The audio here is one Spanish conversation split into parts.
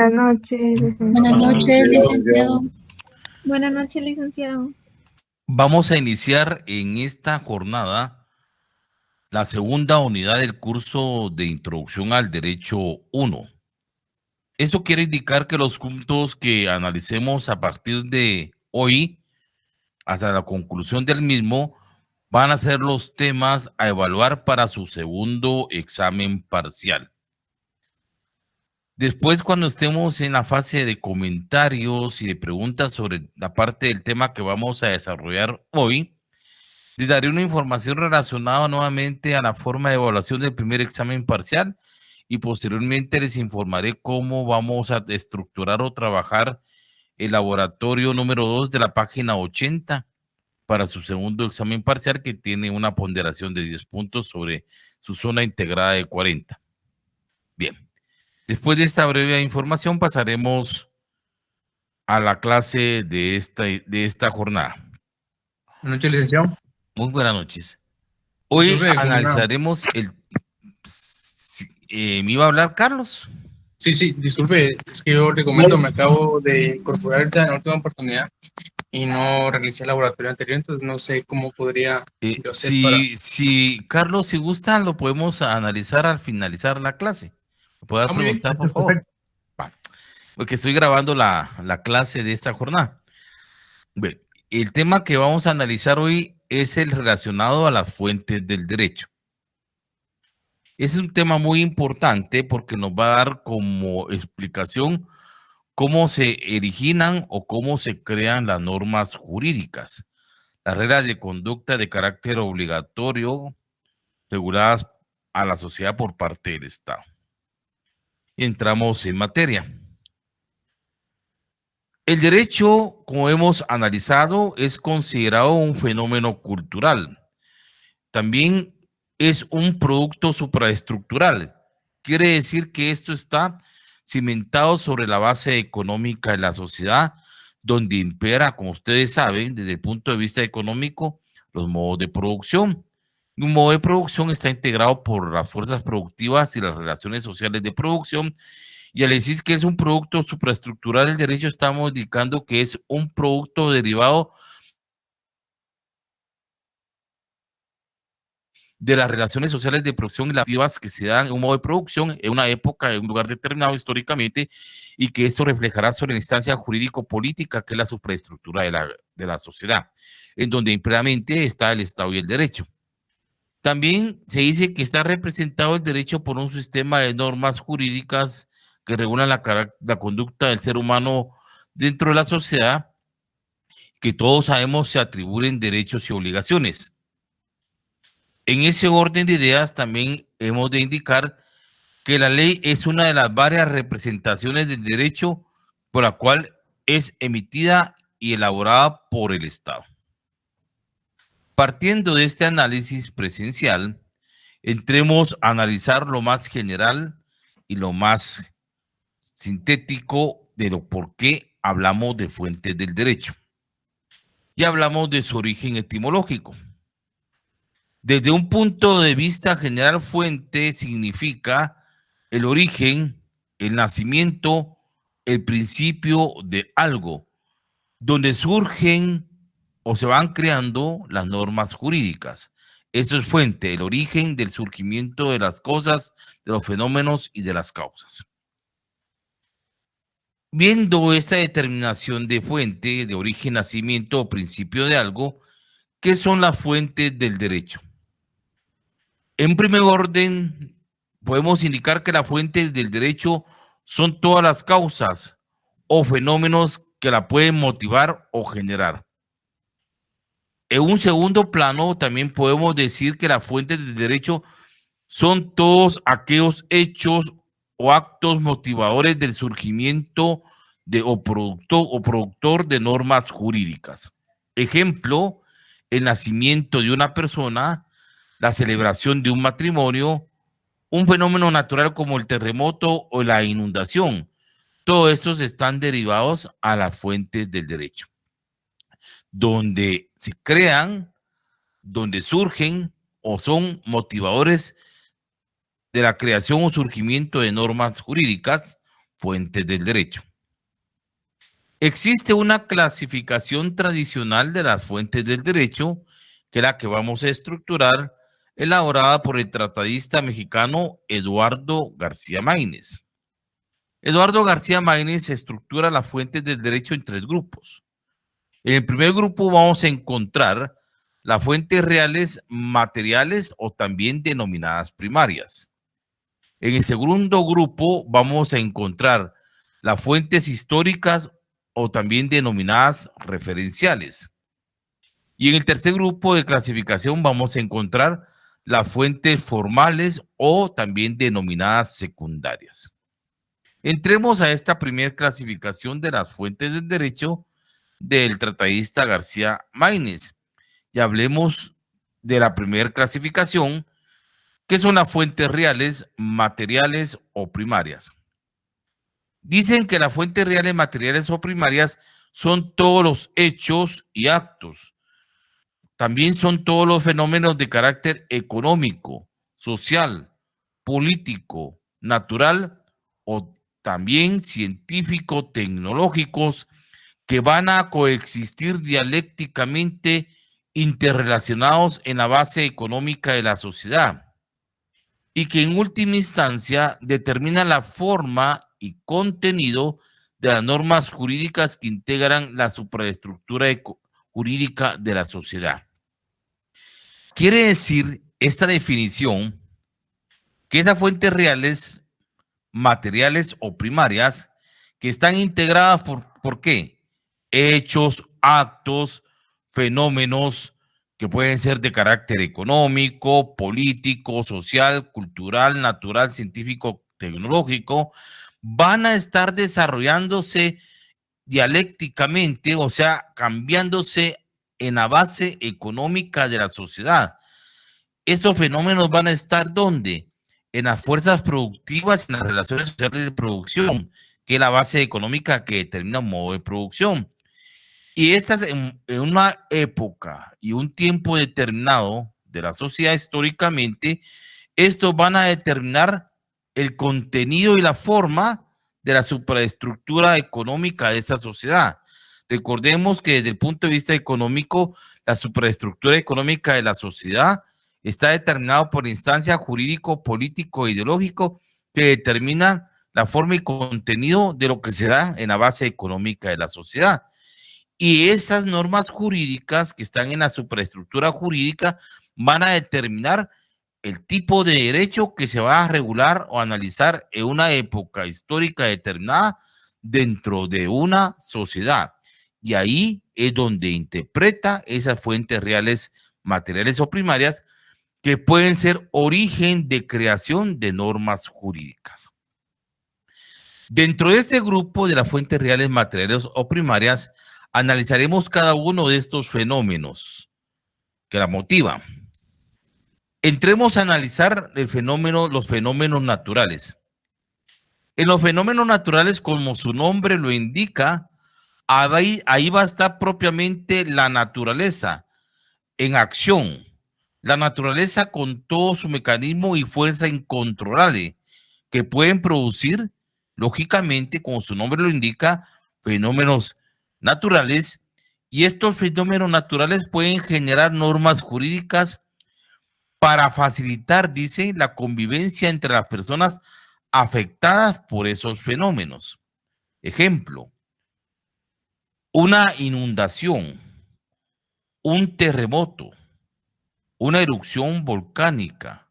Buenas noches, Buenas licenciado. noches, licenciado. Buenas noches, licenciado. Vamos a iniciar en esta jornada la segunda unidad del curso de Introducción al Derecho 1. Esto quiere indicar que los puntos que analicemos a partir de hoy hasta la conclusión del mismo van a ser los temas a evaluar para su segundo examen parcial. Después, cuando estemos en la fase de comentarios y de preguntas sobre la parte del tema que vamos a desarrollar hoy, les daré una información relacionada nuevamente a la forma de evaluación del primer examen parcial y posteriormente les informaré cómo vamos a estructurar o trabajar el laboratorio número 2 de la página 80 para su segundo examen parcial, que tiene una ponderación de 10 puntos sobre su zona integrada de 40. Bien. Después de esta breve información pasaremos a la clase de esta jornada. Buenas noches, licenciado. Muy buenas noches. Hoy analizaremos ¿me iba a hablar Carlos? Sí, disculpe, es que yo le comento, me acabo de incorporar ahorita en la última oportunidad y no realicé el laboratorio anterior, entonces no sé cómo podría yo hacer si Carlos, si gusta, lo podemos analizar al finalizar la clase. ¿Me puede preguntar, por favor? Porque estoy grabando la clase de esta jornada. Bien, el tema que vamos a analizar hoy es el relacionado a las fuentes del derecho. Ese es un tema muy importante porque nos va a dar como explicación cómo se originan o cómo se crean las normas jurídicas, las reglas de conducta de carácter obligatorio reguladas a la sociedad por parte del Estado. Entramos en materia. El derecho, como hemos analizado, es considerado un fenómeno cultural. También es un producto supraestructural. Quiere decir que esto está cimentado sobre la base económica de la sociedad, donde impera, como ustedes saben, desde el punto de vista económico, los modos de producción. Un modo de producción está integrado por las fuerzas productivas y las relaciones sociales de producción. Y al decir que es un producto supraestructural del derecho, estamos indicando que es un producto derivado de las relaciones sociales de producción y las activas que se dan en un modo de producción en una época, en un lugar determinado históricamente, y que esto reflejará sobre la instancia jurídico-política que es la supraestructura de la sociedad, en donde imperiamente está el Estado y el derecho. También se dice que está representado el derecho por un sistema de normas jurídicas que regulan la conducta del ser humano dentro de la sociedad, que todos sabemos se atribuyen derechos y obligaciones. En ese orden de ideas también hemos de indicar que la ley es una de las varias representaciones del derecho por la cual es emitida y elaborada por el Estado. Partiendo de este análisis presencial, entremos a analizar lo más general y lo más sintético de lo por qué hablamos de fuentes del derecho. Y hablamos de su origen etimológico. Desde un punto de vista general, fuente significa el origen, el nacimiento, el principio de algo, donde surgen o se van creando las normas jurídicas. Eso es fuente, el origen del surgimiento de las cosas, de los fenómenos y de las causas. Viendo esta determinación de fuente, de origen, nacimiento o principio de algo, ¿qué son las fuentes del derecho? En primer orden, podemos indicar que la fuente del derecho son todas las causas o fenómenos que la pueden motivar o generar. En un segundo plano, también podemos decir que las fuentes del derecho son todos aquellos hechos o actos motivadores del surgimiento o productor de normas jurídicas. Ejemplo, el nacimiento de una persona, la celebración de un matrimonio, un fenómeno natural como el terremoto o la inundación. Todos estos están derivados a las fuentes del derecho, donde se crean, donde surgen o son motivadores de la creación o surgimiento de normas jurídicas fuentes del derecho. Existe una clasificación tradicional de las fuentes del derecho, que es la que vamos a estructurar, elaborada por el tratadista mexicano Eduardo García Maínez. Eduardo García Maínez estructura las fuentes del derecho en 3 grupos. En el primer grupo vamos a encontrar las fuentes reales materiales o también denominadas primarias. En el segundo grupo vamos a encontrar las fuentes históricas o también denominadas referenciales. Y en el tercer grupo de clasificación vamos a encontrar las fuentes formales o también denominadas secundarias. Entremos a esta primera clasificación de las fuentes del derecho del tratadista García Maínez y hablemos de la primera clasificación, que son las fuentes reales, materiales o primarias. Dicen que las fuentes reales, materiales o primarias son todos los hechos y actos. También son todos los fenómenos de carácter económico, social, político, natural o también científico, tecnológicos, que van a coexistir dialécticamente interrelacionados en la base económica de la sociedad y que en última instancia determina la forma y contenido de las normas jurídicas que integran la superestructura jurídica de la sociedad. Quiere decir esta definición que esas fuentes reales, materiales o primarias que están integradas ¿por qué? Hechos, actos, fenómenos que pueden ser de carácter económico, político, social, cultural, natural, científico, tecnológico, van a estar desarrollándose dialécticamente, o sea, cambiándose en la base económica de la sociedad. Estos fenómenos van a estar ¿dónde? En las fuerzas productivas, en las relaciones sociales de producción, que es la base económica que determina un modo de producción. Y estas en una época y un tiempo determinado de la sociedad históricamente, estos van a determinar el contenido y la forma de la superestructura económica de esa sociedad. Recordemos que desde el punto de vista económico, la superestructura económica de la sociedad está determinado por instancia jurídico, político e ideológico que determina la forma y contenido de lo que se da en la base económica de la sociedad. Y esas normas jurídicas que están en la superestructura jurídica van a determinar el tipo de derecho que se va a regular o analizar en una época histórica determinada dentro de una sociedad. Y ahí es donde interpreta esas fuentes reales, materiales o primarias que pueden ser origen de creación de normas jurídicas. Dentro de este grupo de las fuentes reales, materiales o primarias, analizaremos cada uno de estos fenómenos que la motivan. Entremos a analizar los fenómenos naturales. En los fenómenos naturales, como su nombre lo indica, ahí va a estar propiamente la naturaleza en acción. La naturaleza con todo su mecanismo y fuerza incontrolable que pueden producir, lógicamente, como su nombre lo indica, fenómenos naturales, y estos fenómenos naturales pueden generar normas jurídicas para facilitar, dice, la convivencia entre las personas afectadas por esos fenómenos. Ejemplo, una inundación, un terremoto, una erupción volcánica,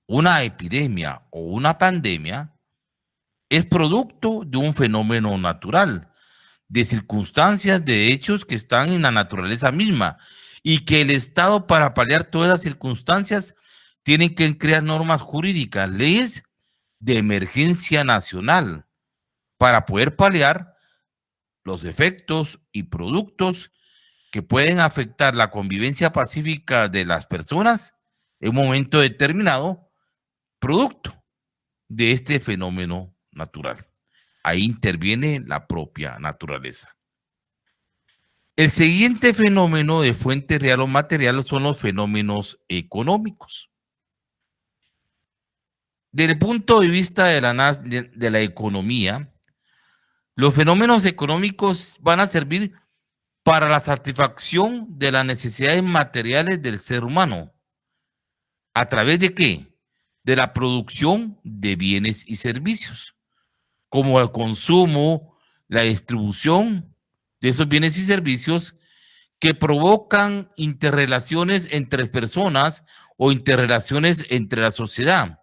una epidemia o una pandemia es producto de un fenómeno natural, de circunstancias, de hechos que están en la naturaleza misma y que el Estado, para paliar todas las circunstancias, tiene que crear normas jurídicas, leyes de emergencia nacional para poder paliar los efectos y productos que pueden afectar la convivencia pacífica de las personas en un momento determinado, producto de este fenómeno natural. Ahí interviene la propia naturaleza. El siguiente fenómeno de fuente real o material son los fenómenos económicos. Desde el punto de vista de la economía, los fenómenos económicos van a servir para la satisfacción de las necesidades materiales del ser humano. ¿A través de qué? De la producción de bienes y servicios, como el consumo, la distribución de esos bienes y servicios que provocan interrelaciones entre personas o interrelaciones entre la sociedad.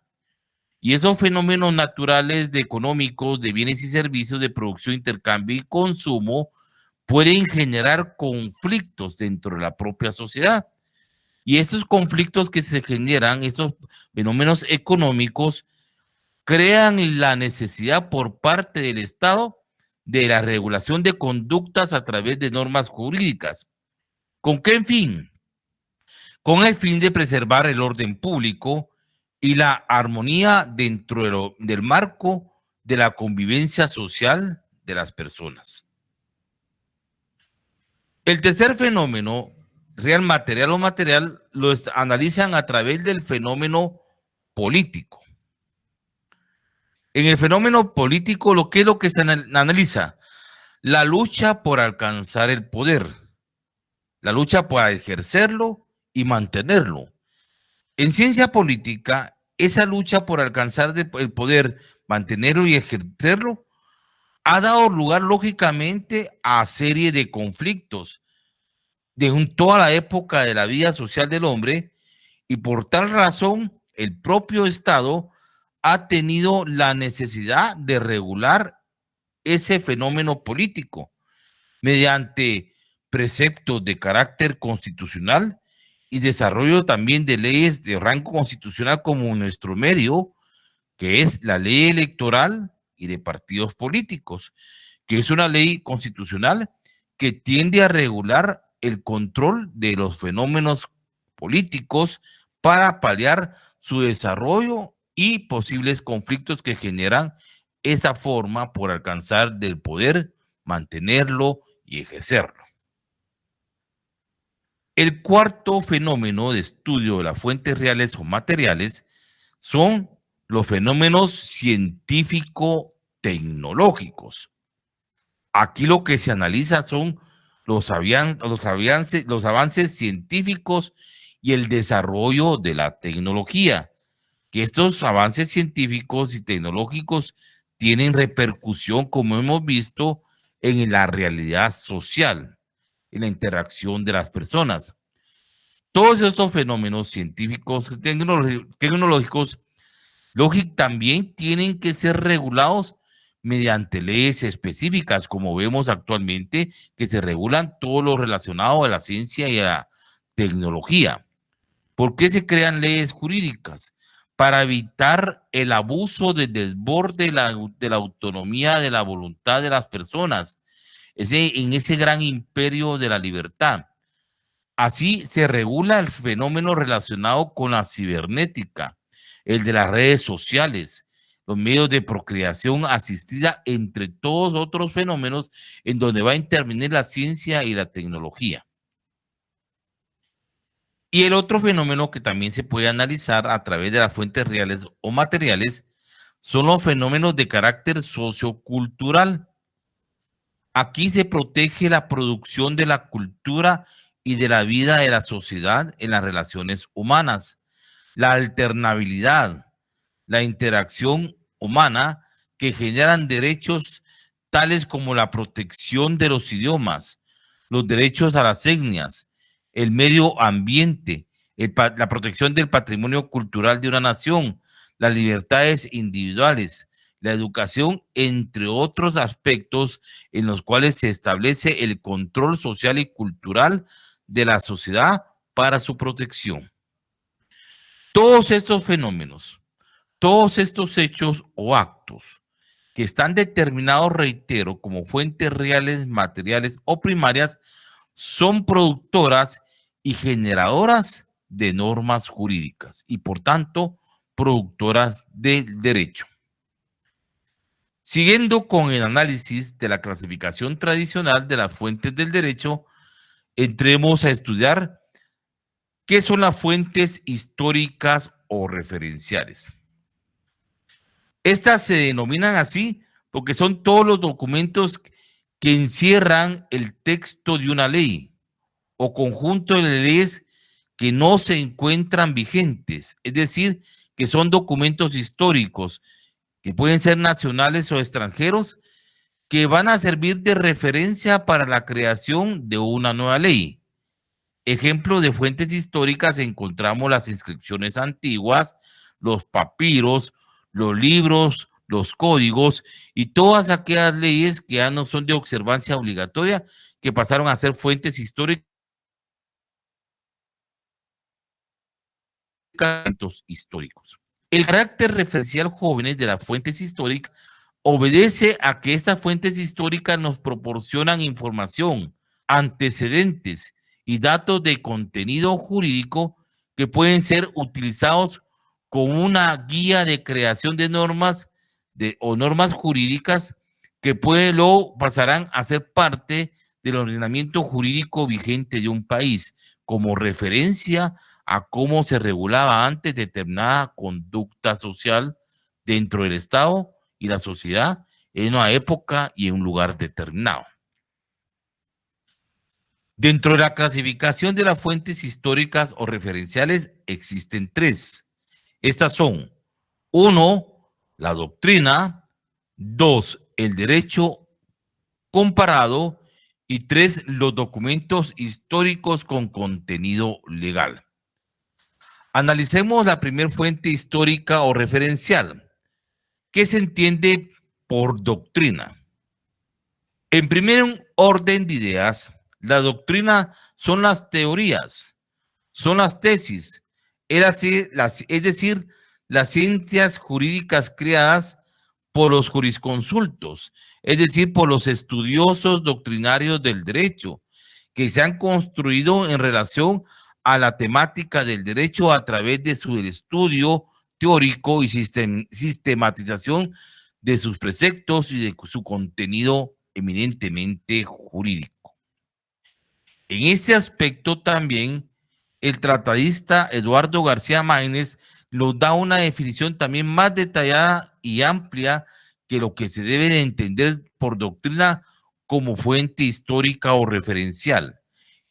Y esos fenómenos naturales de económicos, de bienes y servicios, de producción, intercambio y consumo, pueden generar conflictos dentro de la propia sociedad. Y estos conflictos que se generan, estos fenómenos económicos, crean la necesidad por parte del Estado de la regulación de conductas a través de normas jurídicas. ¿Con qué fin? Con el fin de preservar el orden público y la armonía dentro del marco de la convivencia social de las personas. El tercer fenómeno, real material o material, lo analizan a través del fenómeno político. En el fenómeno político, ¿qué es lo que se analiza? La lucha por alcanzar el poder, la lucha por ejercerlo y mantenerlo. En ciencia política, esa lucha por alcanzar el poder, mantenerlo y ejercerlo, ha dado lugar lógicamente a serie de conflictos de toda la época de la vida social del hombre, y por tal razón el propio Estado ha tenido la necesidad de regular ese fenómeno político mediante preceptos de carácter constitucional y desarrollo también de leyes de rango constitucional como nuestro medio, que es la ley electoral y de partidos políticos, que es una ley constitucional que tiende a regular el control de los fenómenos políticos para paliar su desarrollo y posibles conflictos que generan esa forma por alcanzar del poder, mantenerlo y ejercerlo. El cuarto fenómeno de estudio de las fuentes reales o materiales son los fenómenos científico-tecnológicos. Aquí lo que se analiza son los avances científicos y el desarrollo de la tecnología. Que estos avances científicos y tecnológicos tienen repercusión, como hemos visto, en la realidad social, en la interacción de las personas. Todos estos fenómenos científicos y tecnológicos también tienen que ser regulados mediante leyes específicas, como vemos actualmente, que se regulan todo lo relacionado a la ciencia y a la tecnología. ¿Por qué se crean leyes jurídicas? Para evitar el abuso del desborde de la autonomía, de la voluntad de las personas, en ese gran imperio de la libertad. Así se regula el fenómeno relacionado con la cibernética, el de las redes sociales, los medios de procreación asistida, entre todos otros fenómenos en donde va a intervenir la ciencia y la tecnología. Y el otro fenómeno que también se puede analizar a través de las fuentes reales o materiales son los fenómenos de carácter sociocultural. Aquí se protege la producción de la cultura y de la vida de la sociedad en las relaciones humanas, la alternabilidad, la interacción humana que generan derechos tales como la protección de los idiomas, los derechos a las etnias, el medio ambiente, la protección del patrimonio cultural de una nación, las libertades individuales, la educación, entre otros aspectos en los cuales se establece el control social y cultural de la sociedad para su protección. Todos estos fenómenos, todos estos hechos o actos que están determinados, reitero, como fuentes reales, materiales o primarias, son productoras y generadoras de normas jurídicas y, por tanto, productoras del derecho. Siguiendo con el análisis de la clasificación tradicional de las fuentes del derecho, entremos a estudiar qué son las fuentes históricas o referenciales. Estas se denominan así porque son todos los documentos que encierran el texto de una ley o conjunto de leyes que no se encuentran vigentes, es decir, que son documentos históricos, que pueden ser nacionales o extranjeros, que van a servir de referencia para la creación de una nueva ley. Ejemplo de fuentes históricas encontramos las inscripciones antiguas, los papiros, los libros, los códigos y todas aquellas leyes que ya no son de observancia obligatoria, que pasaron a ser fuentes históricas históricos. El carácter referencial, jóvenes, de las fuentes históricas obedece a que estas fuentes históricas nos proporcionan información, antecedentes y datos de contenido jurídico que pueden ser utilizados como una guía de creación de normas o normas jurídicas que luego pasarán a ser parte del ordenamiento jurídico vigente de un país, como referencia a cómo se regulaba antes determinada conducta social dentro del Estado y la sociedad en una época y en un lugar determinado. Dentro de la clasificación de las fuentes históricas o referenciales existen tres. Estas son: 1, la doctrina; 2, el derecho comparado; y 3, los documentos históricos con contenido legal. Analicemos la primera fuente histórica o referencial. ¿Qué se entiende por doctrina? En primer orden de ideas, la doctrina son las teorías, son las tesis, es decir, las ciencias jurídicas creadas por los jurisconsultos, es decir, por los estudiosos doctrinarios del derecho, que se han construido en relación a la temática del derecho a través de su estudio teórico y sistematización de sus preceptos y de su contenido eminentemente jurídico. En este aspecto también el tratadista Eduardo García Maínez nos da una definición también más detallada y amplia que lo que se debe de entender por doctrina como fuente histórica o referencial.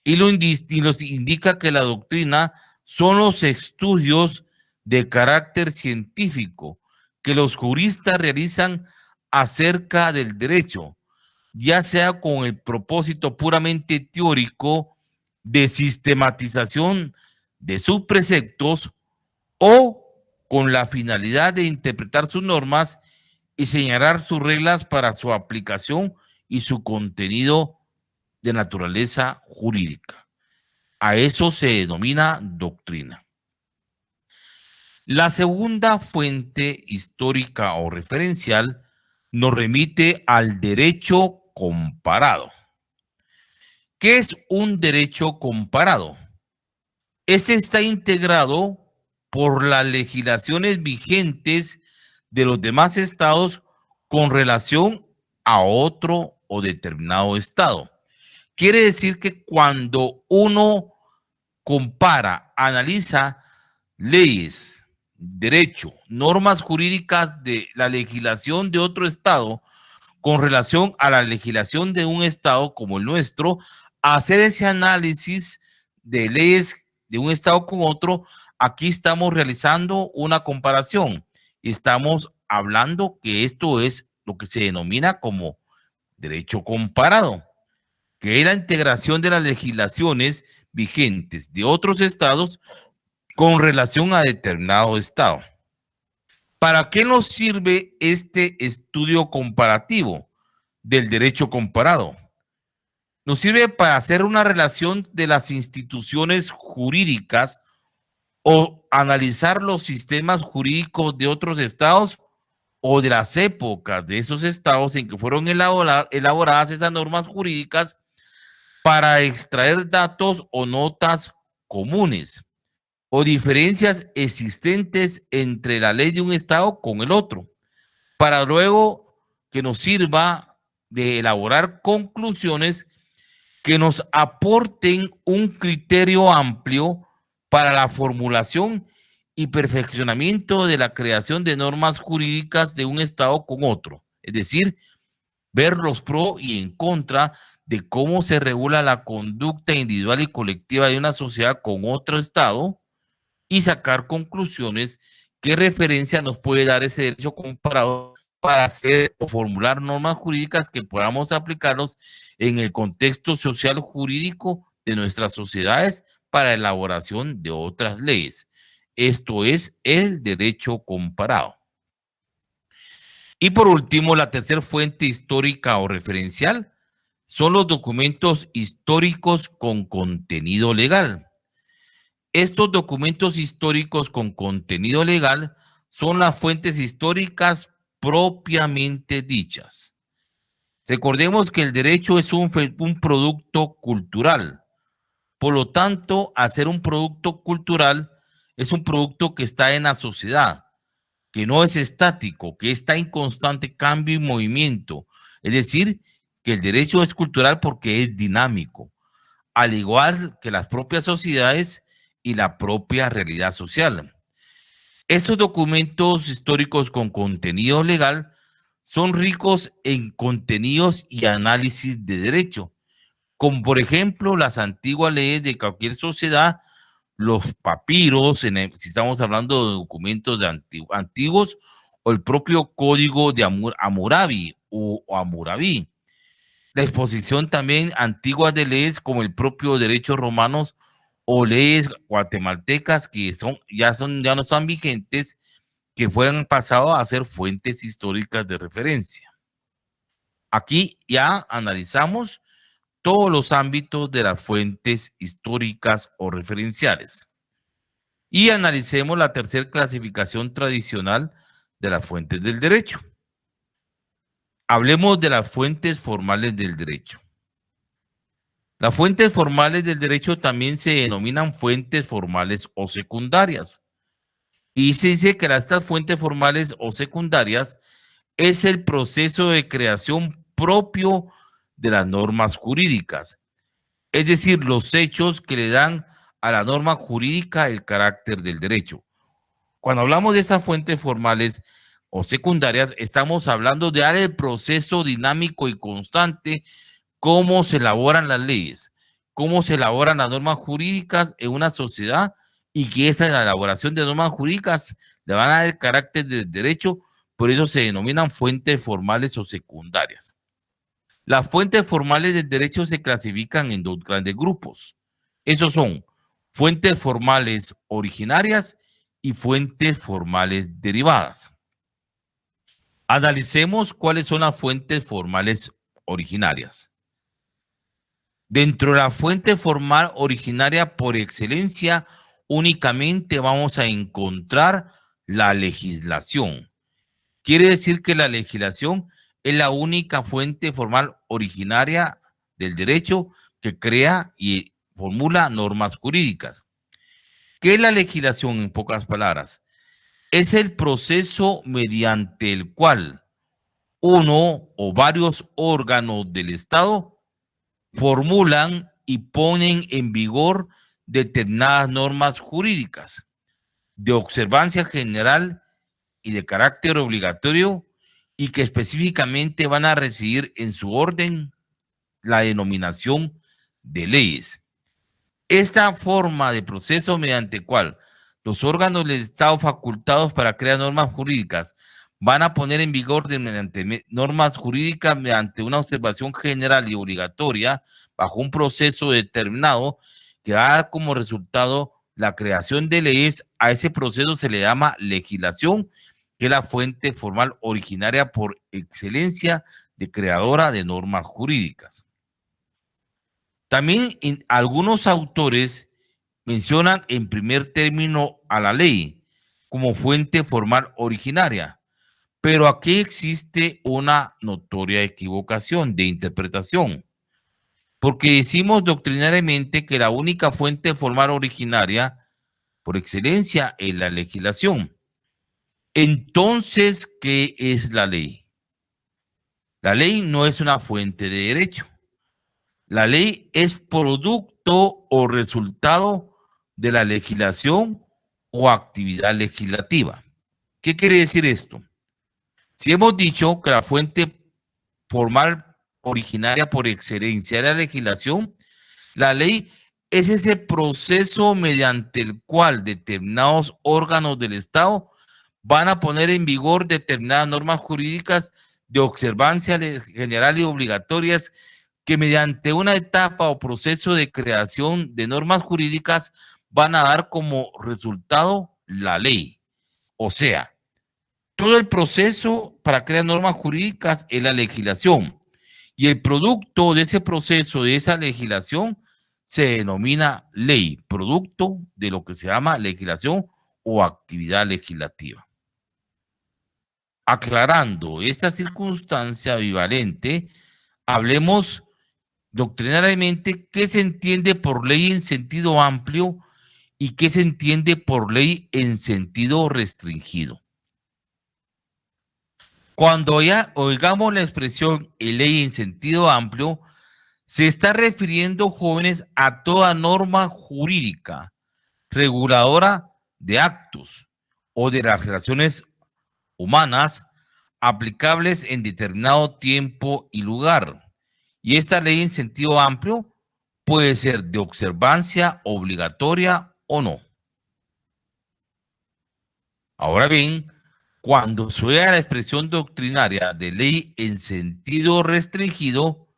Y nos indica que la doctrina son los estudios de carácter científico que los juristas realizan acerca del derecho, ya sea con el propósito puramente teórico de sistematización de sus preceptos o con la finalidad de interpretar sus normas y señalar sus reglas para su aplicación y su contenido de naturaleza jurídica. A eso se denomina doctrina. La segunda fuente histórica o referencial nos remite al derecho comparado. ¿Qué es un derecho comparado? Este está integrado por las legislaciones vigentes de los demás estados con relación a otro o determinado estado. Quiere decir que cuando uno compara, analiza leyes, derecho, normas jurídicas de la legislación de otro estado con relación a la legislación de un estado como el nuestro, hacer ese análisis de leyes de un estado con otro, aquí estamos realizando una comparación. Estamos hablando que esto es lo que se denomina como derecho comparado, que es la integración de las legislaciones vigentes de otros estados con relación a determinado estado. ¿Para qué nos sirve este estudio comparativo del derecho comparado? Nos sirve para hacer una relación de las instituciones jurídicas o analizar los sistemas jurídicos de otros estados o de las épocas de esos estados en que fueron elaboradas esas normas jurídicas para extraer datos o notas comunes o diferencias existentes entre la ley de un estado con el otro, para luego que nos sirva de elaborar conclusiones que nos aporten un criterio amplio para la formulación y perfeccionamiento de la creación de normas jurídicas de un Estado con otro. Es decir, ver los pros y en contra de cómo se regula la conducta individual y colectiva de una sociedad con otro Estado y sacar conclusiones. ¿Qué referencia nos puede dar ese derecho comparado para hacer o formular normas jurídicas que podamos aplicarlos en el contexto social jurídico de nuestras sociedades para elaboración de otras leyes? Esto es el derecho comparado. Y por último, la tercera fuente histórica o referencial son los documentos históricos con contenido legal. Estos documentos históricos con contenido legal son las fuentes históricas propiamente dichas. Recordemos que el derecho es un producto cultural. Por lo tanto, al ser un producto cultural, es un producto que está en la sociedad, que no es estático, que está en constante cambio y movimiento. Es decir, que el derecho es cultural porque es dinámico, al igual que las propias sociedades y la propia realidad social. Estos documentos históricos con contenido legal son ricos en contenidos y análisis de derecho, como por ejemplo las antiguas leyes de cualquier sociedad, los papiros, si estamos hablando de documentos de antiguos, o el propio código de Hammurabi o Hammurabi. La exposición también antigua de leyes como el propio derecho romanos o leyes guatemaltecas que ya no están vigentes, que fueron pasado a ser fuentes históricas de referencia. Aquí ya analizamos todos los ámbitos de las fuentes históricas o referenciales. Y analicemos la tercera clasificación tradicional de las fuentes del derecho. Hablemos de las fuentes formales del derecho. Las fuentes formales del derecho también se denominan fuentes formales o secundarias. Y se dice que estas fuentes formales o secundarias es el proceso de creación propio de las normas jurídicas, es decir, los hechos que le dan a la norma jurídica el carácter del derecho. Cuando hablamos de estas fuentes formales o secundarias, estamos hablando de el proceso dinámico y constante, cómo se elaboran las leyes, cómo se elaboran las normas jurídicas en una sociedad y que esa elaboración de normas jurídicas le van a dar el carácter del derecho, por eso se denominan fuentes formales o secundarias. Las fuentes formales del derecho se clasifican en dos grandes grupos. Esos son fuentes formales originarias y fuentes formales derivadas. Analicemos cuáles son las fuentes formales originarias. Dentro de la fuente formal originaria por excelencia, únicamente vamos a encontrar la legislación. Quiere decir que la legislación es la única fuente formal originaria del derecho que crea y formula normas jurídicas. ¿Qué es la legislación en pocas palabras? Es el proceso mediante el cual uno o varios órganos del Estado formulan y ponen en vigor determinadas normas jurídicas de observancia general y de carácter obligatorio y que específicamente van a recibir en su orden la denominación de leyes. Esta forma de proceso mediante cual los órganos del Estado facultados para crear normas jurídicas van a poner en vigor mediante normas jurídicas mediante una observación general y obligatoria bajo un proceso determinado que va a dar como resultado la creación de leyes. A ese proceso se le llama legislación, que es la fuente formal originaria por excelencia de creadora de normas jurídicas. También algunos autores mencionan en primer término a la ley como fuente formal originaria, pero aquí existe una notoria equivocación de interpretación, porque decimos doctrinariamente que la única fuente formal originaria por excelencia es la legislación. Entonces, ¿qué es la ley? La ley no es una fuente de derecho. La ley es producto o resultado de la legislación o actividad legislativa. ¿Qué quiere decir esto? Si hemos dicho que la fuente formal originaria por excelencia de la legislación, la ley es ese proceso mediante el cual determinados órganos del Estado van a poner en vigor determinadas normas jurídicas de observancia general y obligatorias que mediante una etapa o proceso de creación de normas jurídicas van a dar como resultado la ley. O sea, todo el proceso para crear normas jurídicas es la legislación. Y el producto de ese proceso, de esa legislación, se denomina ley, producto de lo que se llama legislación o actividad legislativa. Aclarando esta circunstancia bivalente, hablemos doctrinariamente qué se entiende por ley en sentido amplio y qué se entiende por ley en sentido restringido. Cuando ya oigamos la expresión ley en sentido amplio, se está refiriendo, jóvenes, a toda norma jurídica reguladora de actos o de las relaciones humanas aplicables en determinado tiempo y lugar. Y esta ley en sentido amplio puede ser de observancia obligatoria o no. Ahora bien, cuando se oiga la expresión doctrinaria de ley en sentido restringido,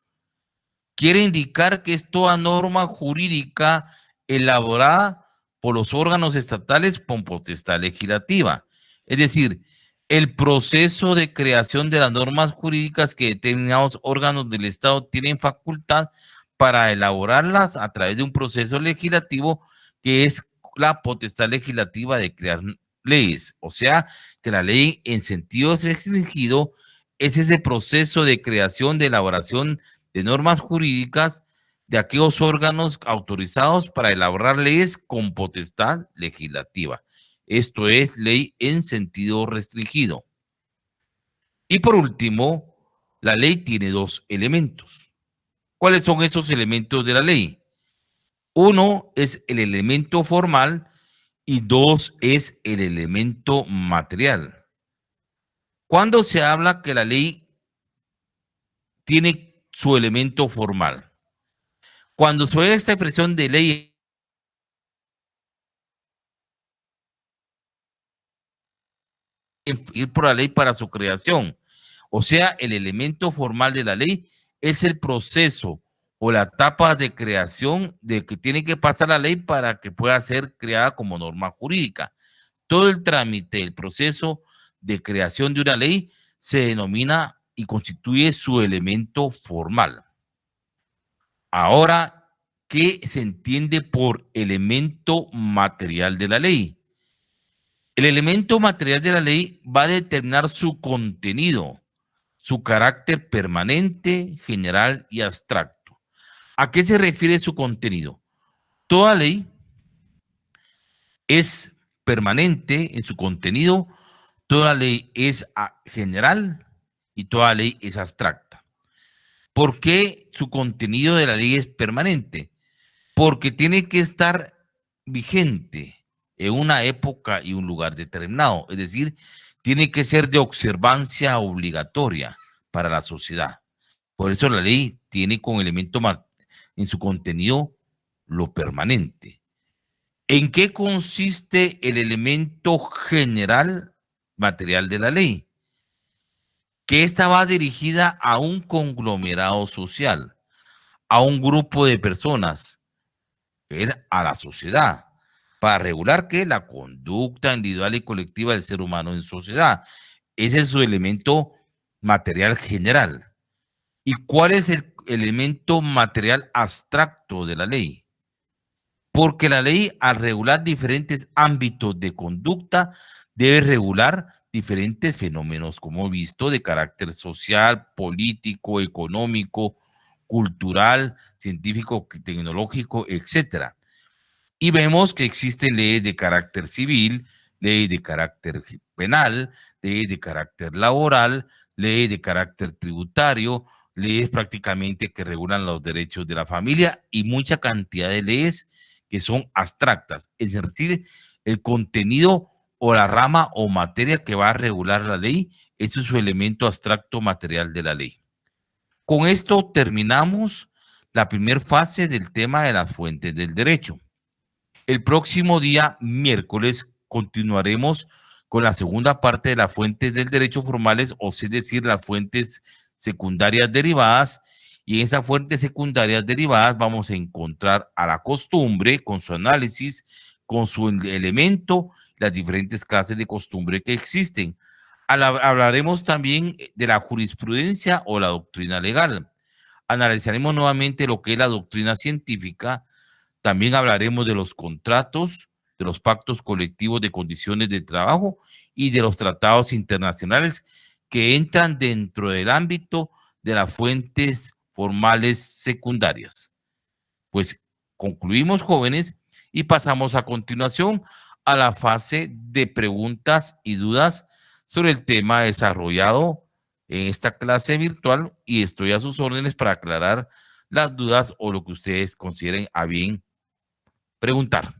quiere indicar que es toda norma jurídica elaborada por los órganos estatales con potestad legislativa. Es decir, el proceso de creación de las normas jurídicas que determinados órganos del Estado tienen facultad para elaborarlas a través de un proceso legislativo que es la potestad legislativa de crear leyes. O sea, que la ley en sentido restringido es ese proceso de creación, de elaboración de normas jurídicas de aquellos órganos autorizados para elaborar leyes con potestad legislativa. Esto es ley en sentido restringido. Y por último, la ley tiene dos elementos. ¿Cuáles son esos elementos de la ley? Uno es el elemento formal y dos es el elemento material. ¿Cuándo se habla que la ley tiene su elemento formal? Cuando se ve esta expresión de ley ir por la ley para su creación. O sea, el elemento formal de la ley es el proceso o la etapa de creación de que tiene que pasar la ley para que pueda ser creada como norma jurídica. Todo el trámite, el proceso de creación de una ley se denomina y constituye su elemento formal. Ahora, ¿qué se entiende por elemento material de la ley? El elemento material de la ley va a determinar su contenido, su carácter permanente, general y abstracto. ¿A qué se refiere su contenido? Toda ley es permanente en su contenido, toda ley es general y toda ley es abstracta. ¿Por qué su contenido de la ley es permanente? Porque tiene que estar vigente en una época y un lugar determinado. Es decir, tiene que ser de observancia obligatoria para la sociedad. Por eso la ley tiene como elemento en su contenido lo permanente. ¿En qué consiste el elemento general material de la ley? Que esta va dirigida a un conglomerado social, a un grupo de personas, que es a la sociedad, para regular que la conducta individual y colectiva del ser humano en sociedad. Ese es su elemento material general. ¿Y cuál es el elemento material abstracto de la ley? Porque la ley, al regular diferentes ámbitos de conducta, debe regular diferentes fenómenos, como he visto, de carácter social, político, económico, cultural, científico, tecnológico, etcétera. Y vemos que existen leyes de carácter civil, leyes de carácter penal, leyes de carácter laboral, leyes de carácter tributario, leyes prácticamente que regulan los derechos de la familia y mucha cantidad de leyes que son abstractas. Es decir, El contenido o la rama o materia que va a regular la ley, ese es su elemento abstracto material de la ley. Con esto terminamos la primera fase del tema de las fuentes del derecho. El próximo día, miércoles, continuaremos con la segunda parte de las fuentes del derecho formales, o es decir, las fuentes secundarias derivadas. Y en esas fuentes secundarias derivadas vamos a encontrar a la costumbre con su análisis, con su elemento, las diferentes clases de costumbre que existen. Hablaremos también de la jurisprudencia o la doctrina legal. Analizaremos nuevamente lo que es la doctrina científica. También hablaremos de los contratos, de los pactos colectivos de condiciones de trabajo y de los tratados internacionales que entran dentro del ámbito de las fuentes formales secundarias. Pues concluimos, jóvenes, y pasamos a continuación a la fase de preguntas y dudas sobre el tema desarrollado en esta clase virtual, y estoy a sus órdenes para aclarar las dudas o lo que ustedes consideren a bien preguntar.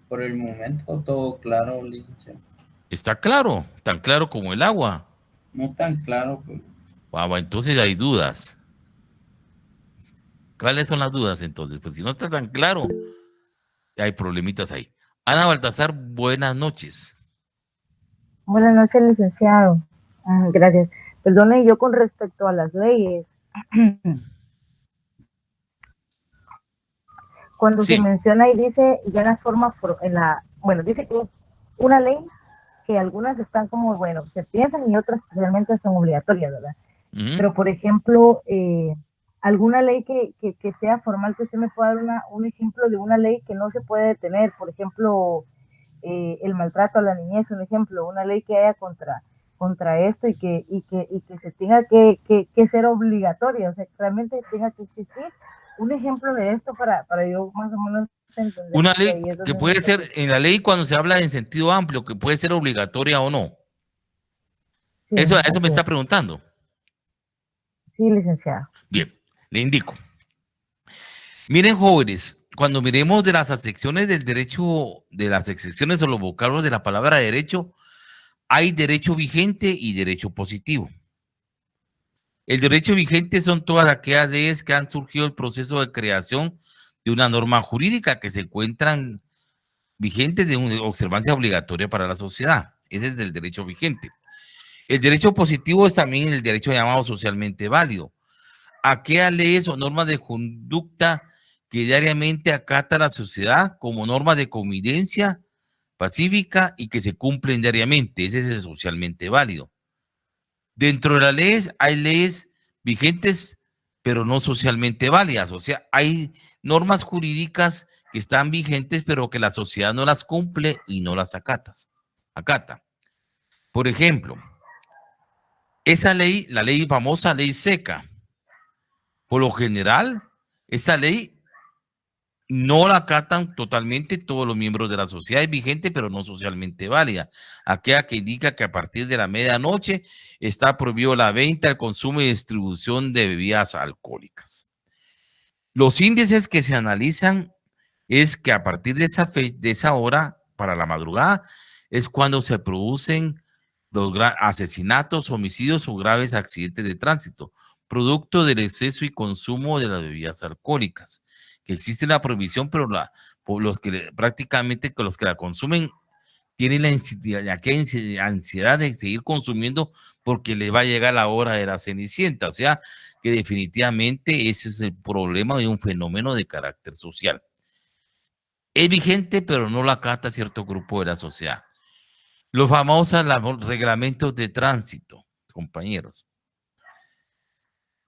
Por el momento todo claro, licenciado. ¿Está claro? Tan claro como el agua. No tan claro, pero Entonces hay dudas. ¿Cuáles son las dudas entonces? Pues si no está tan claro, hay problemitas ahí. Ana Baltasar, buenas noches. Buenas noches, licenciado. Gracias. Perdone, yo con respecto a las leyes, cuando Sí. se menciona y dice ya la forma, dice que una ley que algunas están como, bueno, se piensan y otras realmente son obligatorias, ¿verdad? Pero, por ejemplo, alguna ley que sea formal, que usted me pueda dar un ejemplo de una ley que no se puede detener, por ejemplo, el maltrato a la niñez, un ejemplo, una ley que haya contra esto y que se tenga que ser obligatoria, o sea, que realmente tenga que existir un ejemplo de esto para yo más o menos entender. Una ley que puede ser, en la ley cuando se habla en sentido amplio, que puede ser obligatoria o no. Sí, eso me está preguntando. Sí, licenciado. Bien, le indico. Miren, jóvenes, cuando miremos de las acepciones del derecho, de las excepciones o los vocablos de la palabra derecho, hay derecho vigente y derecho positivo. El derecho vigente son todas aquellas leyes que han surgido el proceso de creación de una norma jurídica que se encuentran vigentes de una observancia obligatoria para la sociedad. Ese es el derecho vigente. El derecho positivo es también el derecho llamado socialmente válido. Aquellas leyes o normas de conducta que diariamente acata la sociedad como normas de convivencia pacífica y que se cumplen diariamente. Ese es el socialmente válido. Dentro de las leyes hay leyes vigentes, pero no socialmente válidas. O sea, hay normas jurídicas que están vigentes, pero que la sociedad no las cumple y no las acata. Por ejemplo, esa ley, la ley famosa ley seca, por lo general, esa ley no la acatan totalmente todos los miembros de la sociedad, es vigente, pero no socialmente válida. Aquella que indica que a partir de la medianoche está prohibido la venta, el consumo y distribución de bebidas alcohólicas. Los índices que se analizan es que a partir de esa hora, para la madrugada, es cuando se producen los asesinatos, homicidios o graves accidentes de tránsito, producto del exceso y consumo de las bebidas alcohólicas. Que existe la prohibición, pero los que prácticamente los que la consumen tienen la ansiedad de seguir consumiendo porque le va a llegar la hora de la cenicienta. O sea, que definitivamente ese es el problema de un fenómeno de carácter social. Es vigente, pero no la acata cierto grupo de la sociedad. Los famosos reglamentos de tránsito, compañeros.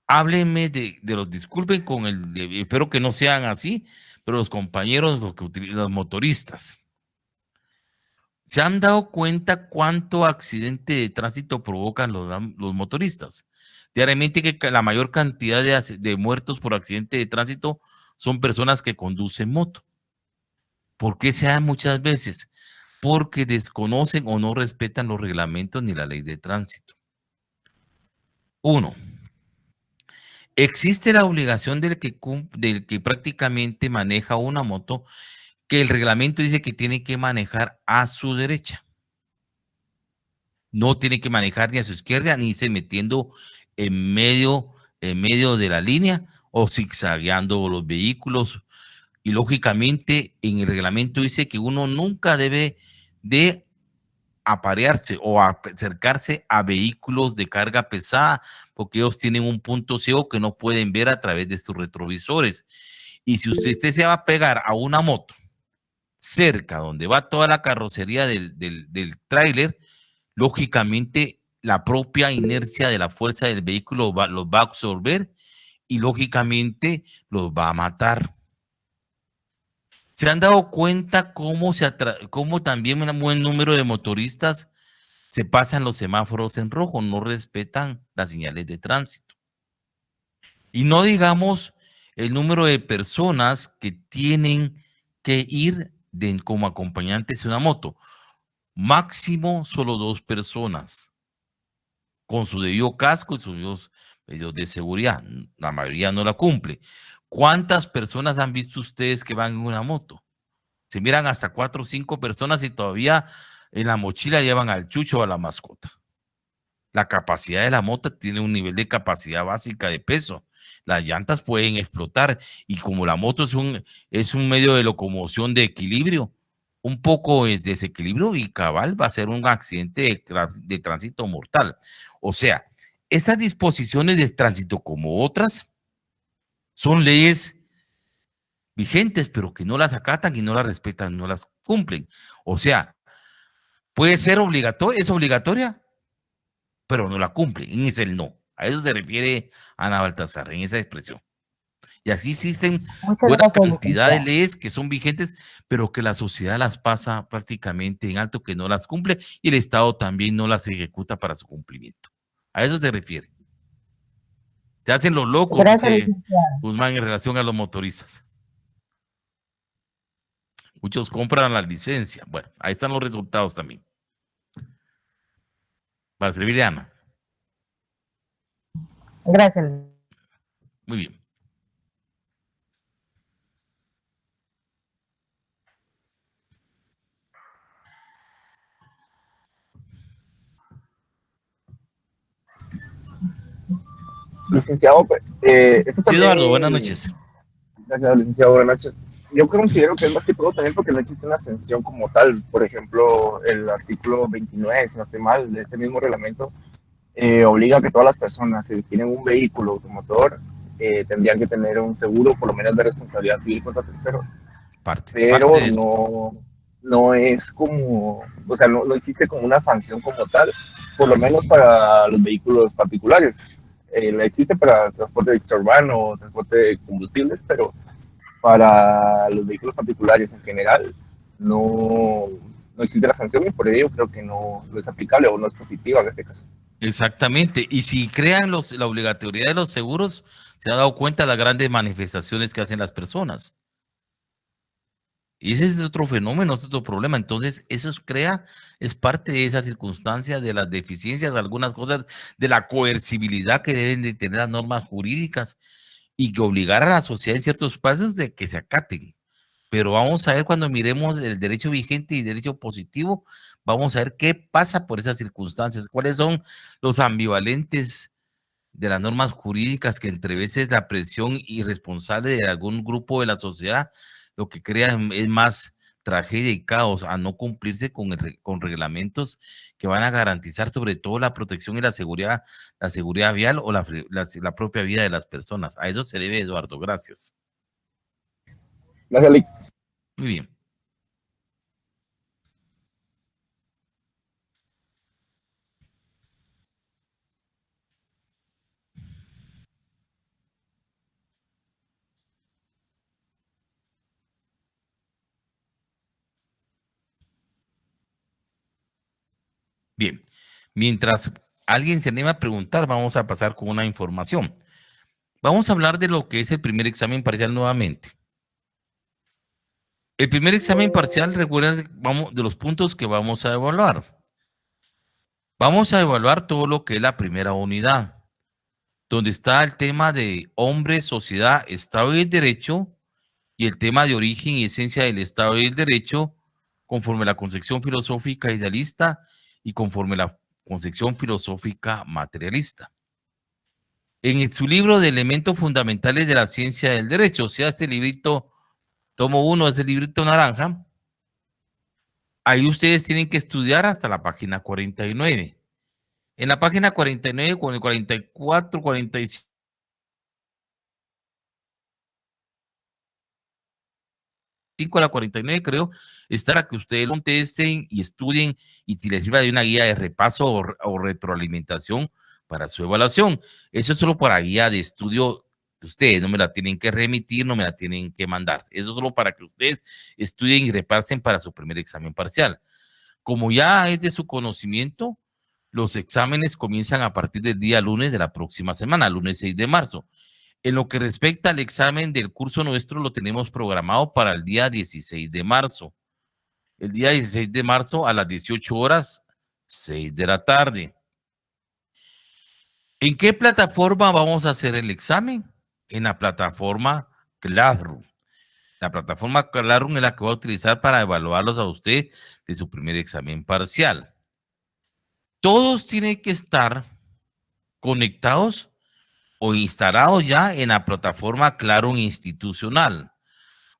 Háblenme de los, disculpen con espero que no sean así, pero los compañeros, los motoristas. ¿Se han dado cuenta cuánto accidente de tránsito provocan los motoristas? Diariamente que la mayor cantidad de muertos por accidente de tránsito son personas que conducen moto. ¿Por qué se dan muchas veces? Porque desconocen o no respetan los reglamentos ni la ley de tránsito. Uno, existe la obligación del que prácticamente maneja una moto, que el reglamento dice que tiene que manejar a su derecha. No tiene que manejar ni a su izquierda, ni se metiendo en medio de la línea o zigzagueando los vehículos. Y lógicamente en el reglamento dice que uno nunca debe de aparearse o acercarse a vehículos de carga pesada, porque ellos tienen un punto ciego que no pueden ver a través de sus retrovisores. Y si usted se va a pegar a una moto cerca donde va toda la carrocería del tráiler, lógicamente la propia inercia de la fuerza del vehículo los va a absorber y lógicamente los va a matar. ¿Se han dado cuenta cómo también un buen número de motoristas se pasan los semáforos en rojo, no respetan las señales de tránsito? Y no digamos el número de personas que tienen que ir como acompañantes en una moto. Máximo solo 2 personas, con su debido casco y sus medios de seguridad. La mayoría no la cumple. ¿Cuántas personas han visto ustedes que van en una moto? Se miran hasta 4 o 5 personas y todavía en la mochila llevan al chucho o a la mascota. La capacidad de la moto tiene un nivel de capacidad básica de peso. Las llantas pueden explotar y como la moto es un medio de locomoción de equilibrio, un poco es desequilibrio y cabal va a ser un accidente de tránsito mortal. O sea, estas disposiciones de tránsito como otras son leyes vigentes, pero que no las acatan y no las respetan, no las cumplen. O sea, puede ser obligatoria, es obligatoria, pero no la cumplen, es el no. A eso se refiere Ana Baltasar en esa expresión. Y así existen Muchas buena gracias, cantidad de licenciada. leyes que son vigentes, pero que la sociedad las pasa prácticamente en alto, que no las cumple y el Estado también no las ejecuta para su cumplimiento. A eso se refiere. Se hacen los locos, Gracias, dice licenciada. Guzmán en relación a los motoristas. Muchos compran la licencia. Bueno, ahí están los resultados también. Para servirle a Ana. Gracias. Muy bien. Licenciado, pues, eso Sí, Eduardo, buenas también, noches. gracias, licenciado, buenas noches. Yo considero que es más que todo también porque no existe una sanción como tal. Por ejemplo, el artículo 29, si no estoy mal, de este mismo reglamento, obliga a que todas las personas que tienen un vehículo automotor tendrían que tener un seguro, por lo menos de responsabilidad civil contra terceros. Parte Pero de eso. no es como, o sea, no existe como una sanción como tal, por lo menos para los vehículos particulares. La existe para transporte extraurbano, transporte de combustibles, pero para los vehículos particulares en general no existe la sanción y por ello creo que no es aplicable o no es positiva en este caso. Exactamente. Y si crean la obligatoriedad de los seguros, se ha dado cuenta de las grandes manifestaciones que hacen las personas. Y ese es otro fenómeno, es otro problema. Entonces, es parte de esa circunstancia, de las deficiencias, algunas cosas, de la coercibilidad que deben de tener las normas jurídicas y que obligar a la sociedad en ciertos pasos de que se acaten. Pero vamos a ver cuando miremos el derecho vigente y derecho positivo, vamos a ver qué pasa por esas circunstancias, cuáles son los ambivalentes de las normas jurídicas que entre veces la presión irresponsable de algún grupo de la sociedad lo que crea es más tragedia y caos a no cumplirse con reglamentos que van a garantizar sobre todo la protección y la seguridad vial o la propia vida de las personas. A eso se debe, Eduardo. Gracias. Gracias, Lick. Muy bien. Bien, mientras alguien se anima a preguntar, vamos a pasar con una información. Vamos a hablar de lo que es el primer examen parcial nuevamente. El primer examen parcial, recuerda, vamos de los puntos que vamos a evaluar. Vamos a evaluar todo lo que es la primera unidad, donde está el tema de hombre, sociedad, Estado y el derecho, y el tema de origen y esencia del Estado y el derecho, conforme a la concepción filosófica idealista y conforme a la concepción filosófica materialista. En su libro de elementos fundamentales de la ciencia del derecho, o sea, este librito, tomo 1, este librito naranja, ahí ustedes tienen que estudiar hasta la página 49. En la página 49, con el 44, 45, a la 49 creo, está para que ustedes contesten y estudien y si les sirva de una guía de repaso o retroalimentación para su evaluación. Eso es solo para guía de estudio. Ustedes no me la tienen que remitir, no me la tienen que mandar. Eso es solo para que ustedes estudien y repasen para su primer examen parcial. Como ya es de su conocimiento, los exámenes comienzan a partir del día lunes de la próxima semana, lunes 6 de marzo. En lo que respecta al examen del curso nuestro, lo tenemos programado para el día 16 de marzo. El día 16 de marzo a las 18 horas, 6 de la tarde. ¿En qué plataforma vamos a hacer el examen? En la plataforma Classroom. La plataforma Classroom es la que voy a utilizar para evaluarlos a usted de su primer examen parcial. Todos tienen que estar conectados o instalados ya en la plataforma Classroom institucional.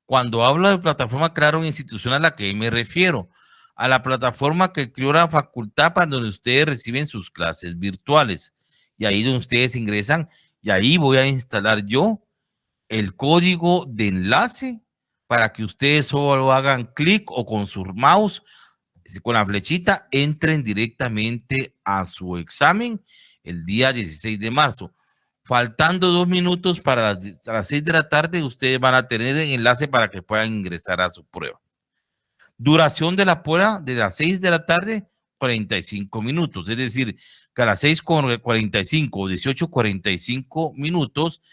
Cuando hablo de plataforma Classroom institucional, ¿a qué me refiero? A la plataforma que creó la facultad para donde ustedes reciben sus clases virtuales. Y ahí donde ustedes ingresan, y ahí voy a instalar yo el código de enlace para que ustedes solo hagan clic o con su mouse, con la flechita, entren directamente a su examen el día 16 de marzo. Faltando 2 minutos para las 6 de la tarde, ustedes van a tener el enlace para que puedan ingresar a su prueba. Duración de la prueba de las 6 de la tarde, 45 minutos. Es decir, que a las 6:45 o 18:45 minutos,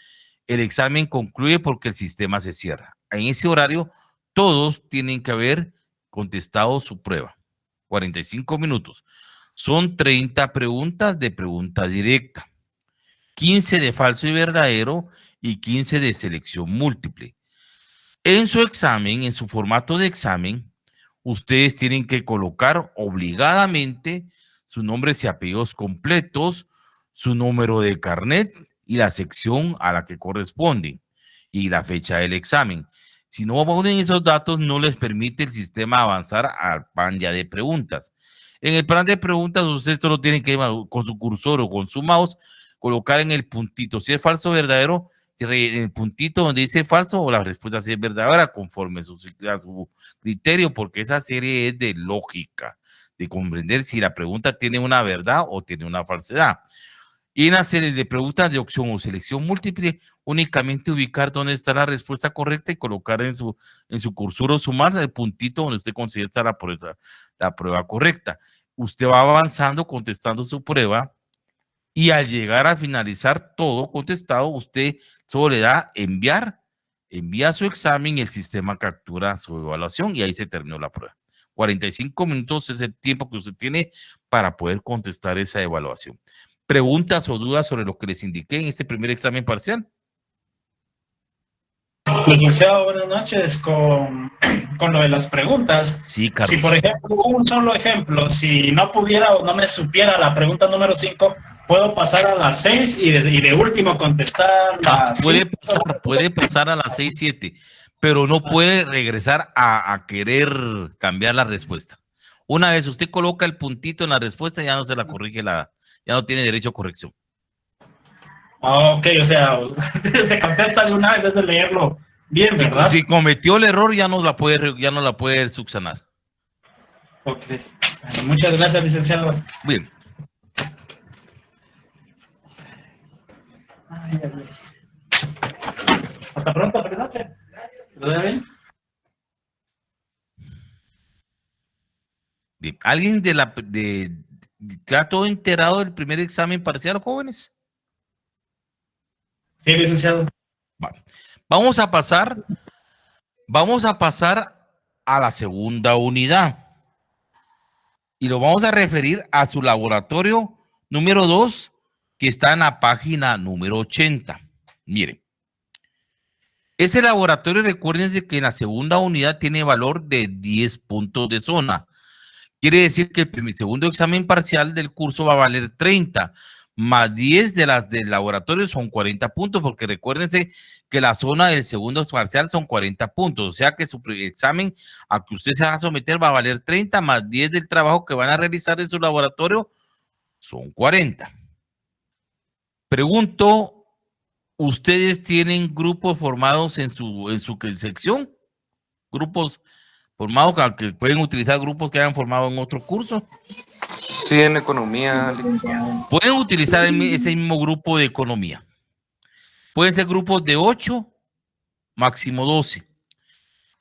el examen concluye porque el sistema se cierra. En ese horario, todos tienen que haber contestado su prueba. 45 minutos. Son 30 preguntas de pregunta directa. 15 de falso y verdadero y 15 de selección múltiple. En su examen, en su formato de examen, ustedes tienen que colocar obligadamente sus nombres y apellidos completos, su número de carnet y la sección a la que corresponden y la fecha del examen. Si no ponen esos datos, no les permite el sistema avanzar al plan ya de preguntas. En el plan de preguntas, ustedes solo tienen que con su cursor o con su mouse colocar en el puntito, si es falso o verdadero, en el puntito donde dice falso o la respuesta si es verdadera conforme a su criterio, porque esa serie es de lógica, de comprender si la pregunta tiene una verdad o tiene una falsedad. Y en la serie de preguntas de opción o selección múltiple, únicamente ubicar dónde está la respuesta correcta y colocar en su cursor o su mouse el puntito donde usted considera está la prueba correcta. Usted va avanzando contestando su prueba. Y al llegar a finalizar todo contestado, usted solo le da enviar, envía su examen y el sistema captura su evaluación y ahí se terminó la prueba. 45 minutos es el tiempo que usted tiene para poder contestar esa evaluación. ¿Preguntas o dudas sobre lo que les indiqué en este primer examen parcial? Licenciado, buenas noches. Con lo de las preguntas. Sí, Carlos. Si, por ejemplo, un solo ejemplo, si no pudiera o no me supiera la pregunta número 5, ¿puedo pasar a las 6 y de último contestar las puede pasar a las 6, 7, pero no puede regresar a querer cambiar la respuesta. Una vez usted coloca el puntito en la respuesta, ya no se la corrige, ya no tiene derecho a corrección. Ok, o sea, se contesta de una vez, es de leerlo bien, ¿verdad? Si cometió el error, ya no la puede subsanar. Ok, bueno, muchas gracias, licenciado. Bien. Hasta pronto, feliz noche. ¿Lo veo bien? Bien. ¿Alguien ¿Está todo enterado del primer examen parcial, jóvenes? Sí, licenciado. Vamos a pasar a la segunda unidad. Y lo vamos a referir a su laboratorio número 2, que está en la página número 80. Miren. Ese laboratorio, recuérdense que en la segunda unidad tiene valor de 10 puntos de zona. Quiere decir que el segundo examen parcial del curso va a valer 30, más 10 de las del laboratorio son 40 puntos, porque recuérdense que la zona del segundo parcial son 40 puntos, o sea que su examen a que usted se va a someter va a valer 30, más 10 del trabajo que van a realizar en su laboratorio son 40. Pregunto, ¿ustedes tienen grupos formados en su sección? ¿Grupos formados que pueden utilizar grupos que hayan formado en otro curso? Sí, en economía. Pueden utilizar ese mismo grupo de economía. Pueden ser grupos de 8, máximo 12.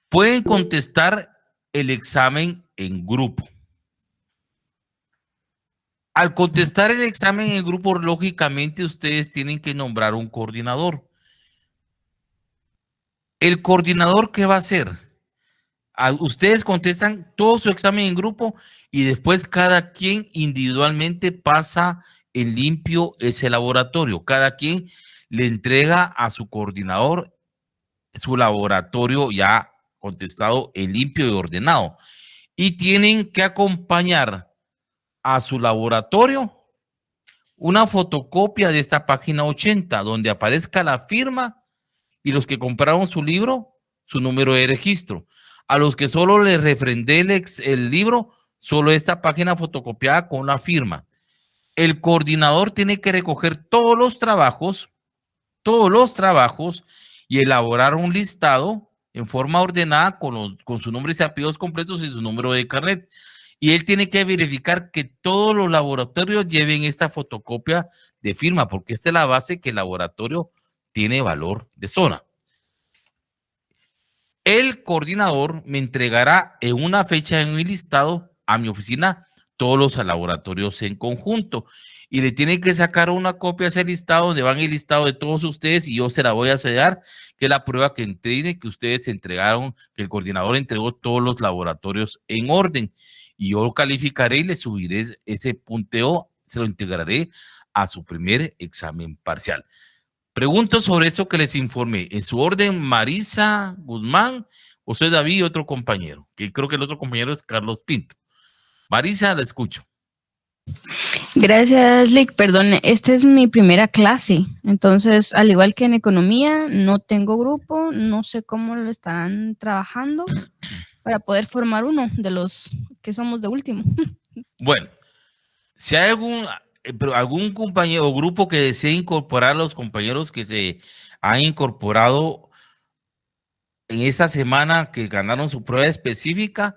Pueden contestar el examen en grupo. Al contestar el examen en grupo, lógicamente ustedes tienen que nombrar un coordinador. ¿El coordinador qué va a hacer? Ustedes contestan todo su examen en grupo y después cada quien individualmente pasa en limpio ese laboratorio. Cada quien le entrega a su coordinador su laboratorio ya contestado en limpio y ordenado. Y tienen que acompañar a su laboratorio una fotocopia de esta página 80 donde aparezca la firma y los que compraron su libro, su número de registro. A los que solo les refrendé el libro, solo esta página fotocopiada con la firma. El coordinador tiene que recoger todos los trabajos y elaborar un listado en forma ordenada con su nombre y apellidos completos y su número de carnet. Y él tiene que verificar que todos los laboratorios lleven esta fotocopia de firma, porque esta es la base que el laboratorio tiene valor de zona. El coordinador me entregará en una fecha en mi listado a mi oficina todos los laboratorios en conjunto y le tienen que sacar una copia a ese listado donde van el listado de todos ustedes y yo se la voy a sellar, que es la prueba que entrene que ustedes entregaron, que el coordinador entregó todos los laboratorios en orden y yo lo calificaré y le subiré ese punteo, se lo integraré a su primer examen parcial. Pregunto sobre eso que les informé. En su orden, Marisa Guzmán, José David y otro compañero, que creo que el otro compañero es Carlos Pinto. Marisa, la escucho. Gracias, Lick. Perdón, esta es mi primera clase. Entonces, al igual que en economía, no tengo grupo, no sé cómo lo estarán trabajando para poder formar uno de los que somos de último. Bueno, si hay algún compañero o grupo que desee incorporar a los compañeros que se han incorporado en esta semana que ganaron su prueba específica,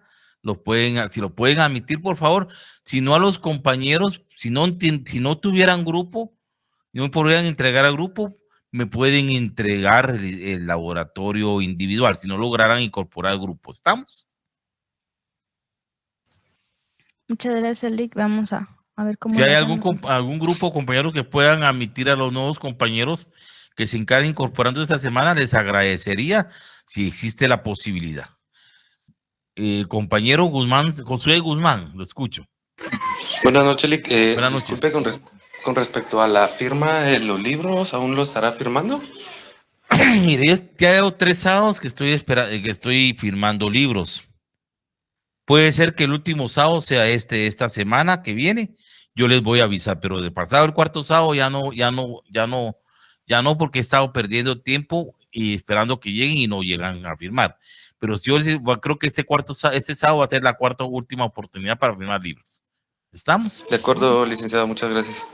si lo pueden admitir, por favor. Si no, a los compañeros, si no tuvieran grupo, no me podrían entregar al grupo, me pueden entregar el laboratorio individual, si no lograran incorporar al grupo. ¿Estamos? Muchas gracias, Lick. Vamos a ver cómo. Si hay algún grupo, compañeros, que puedan admitir a los nuevos compañeros que se encarguen incorporando esta semana, les agradecería si existe la posibilidad. Compañero Guzmán, Josué Guzmán, lo escucho. Buenas noches, Lick. Buenas noches. Disculpe, con respecto a la firma de los libros, ¿aún lo estará firmando? Mire, ya llevo 3 sábados que estoy firmando libros. Puede ser que el último sábado sea esta semana que viene. Yo les voy a avisar, pero de pasado el cuarto sábado ya no, porque he estado perdiendo tiempo y esperando que lleguen y no llegan a firmar. Pero yo creo que este sábado va a ser la cuarta última oportunidad para firmar libros. ¿Estamos? De acuerdo, licenciado, muchas gracias.